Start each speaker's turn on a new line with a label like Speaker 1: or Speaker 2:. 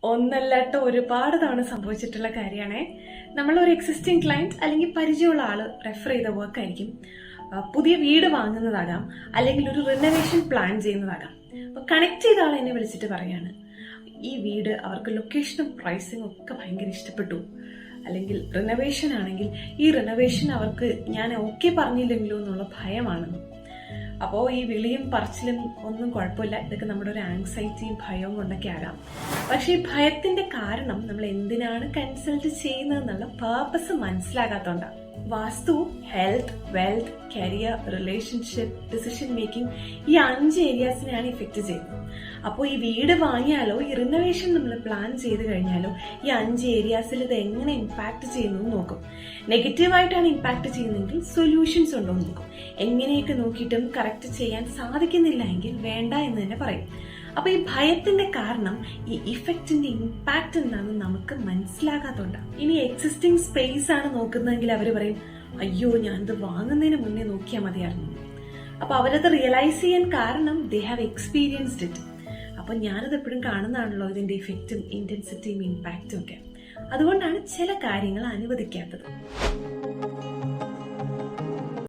Speaker 1: ഒന്നല്ലാട്ടോ ഒരുപാട് തവണ സംഭവിച്ചിട്ടുള്ള കാര്യമാണേ. നമ്മളൊരു എക്സിസ്റ്റിംഗ് ക്ലയന്റ് അല്ലെങ്കിൽ പരിചയമുള്ള ആള് റെഫർ ചെയ്ത വർക്ക് ആയിരിക്കും. പുതിയ വീട് വാങ്ങുന്നതാകാം, അല്ലെങ്കിൽ ഒരു റിനോവേഷൻ പ്ലാൻ ചെയ്യുന്നതാകാം. അപ്പൊ കണക്ട് ചെയ്ത ആൾ എന്നെ വിളിച്ചിട്ട് പറയാണ്, ഈ വീട് അവർക്ക് ലൊക്കേഷനും പ്രൈസിങ്ങും ഒക്കെ ഭയങ്കര ഇഷ്ടപ്പെട്ടു, അല്ലെങ്കിൽ റിനോവേഷൻ ആണെങ്കിൽ ഈ റിനോവേഷൻ അവർക്ക് ഞാൻ ഓക്കെ പറഞ്ഞില്ലെങ്കിലോ എന്നുള്ള ഭയമാണെന്ന്. അപ്പോൾ ഈ വിളിയും പറച്ചിലും ഒന്നും കുഴപ്പമില്ല, ഇതൊക്കെ നമ്മുടെ ഒരു ആങ്സൈറ്റിയും ഭയവും കൊണ്ടൊക്കെ ആകാം. പക്ഷെ ഈ ഭയത്തിന്റെ കാരണം നമ്മൾ എന്തിനാണ് കൺസൾട്ട് ചെയ്യുന്നതെന്നുള്ള പേർപ്പസ് മനസ്സിലാകാത്തോണ്ടാണ്. Vastu health, wealth, career, relationship, decision making, ഈ 5 ഏരിയാസിനെയാണ് ഇഫക്റ്റ് ചെയ്യുന്നത്. അപ്പോൾ ഈ വീട് വാങ്ങിയാലോ ഈ റിനോവേഷൻ നമ്മൾ പ്ലാൻ ചെയ്ത് കഴിഞ്ഞാലോ ഈ 5 ഏരിയാസിൽ ഇത് എങ്ങനെ ഇമ്പാക്ട് ചെയ്യുന്നു നോക്കും. നെഗറ്റീവായിട്ടാണ് ഇമ്പാക്ട് ചെയ്യുന്നതെങ്കിൽ സൊല്യൂഷൻസ് ഉണ്ടോ എന്ന് നോക്കും. എങ്ങനെയൊക്കെ നോക്കിയിട്ടും കറക്റ്റ് ചെയ്യാൻ സാധിക്കുന്നില്ല എങ്കിൽ വേണ്ട എന്ന് തന്നെ പറയും. അപ്പൊ ഈ ഭയത്തിന്റെ കാരണം ഈ ഇഫക്റ്റിന്റെ ഇമ്പാക്ട് എന്താണെന്ന് നമുക്ക് മനസ്സിലാകാത്തോണ്ടാണ്. ഇനി എക്സിസ്റ്റിംഗ് സ്പേസ് ആണ് നോക്കുന്നതെങ്കിൽ അവര് പറയും, അയ്യോ ഞാനിത് വാങ്ങുന്നതിന് മുന്നേ നോക്കിയാൽ മതിയായിരുന്നു. അപ്പൊ അവരത് റിയലൈസ് ചെയ്യാൻ കാരണം ദേ ഹാവ് എക്സ്പീരിയൻസ്ഡ് ഇറ്റ്. അപ്പൊ ഞാനത് എപ്പോഴും കാണുന്നതാണല്ലോ ഇതിന്റെ ഇഫക്റ്റും ഇന്റൻസിറ്റിയും ഇമ്പാക്റ്റും ഒക്കെ. അതുകൊണ്ടാണ് ചില കാര്യങ്ങൾ അനുവദിക്കാത്തത്.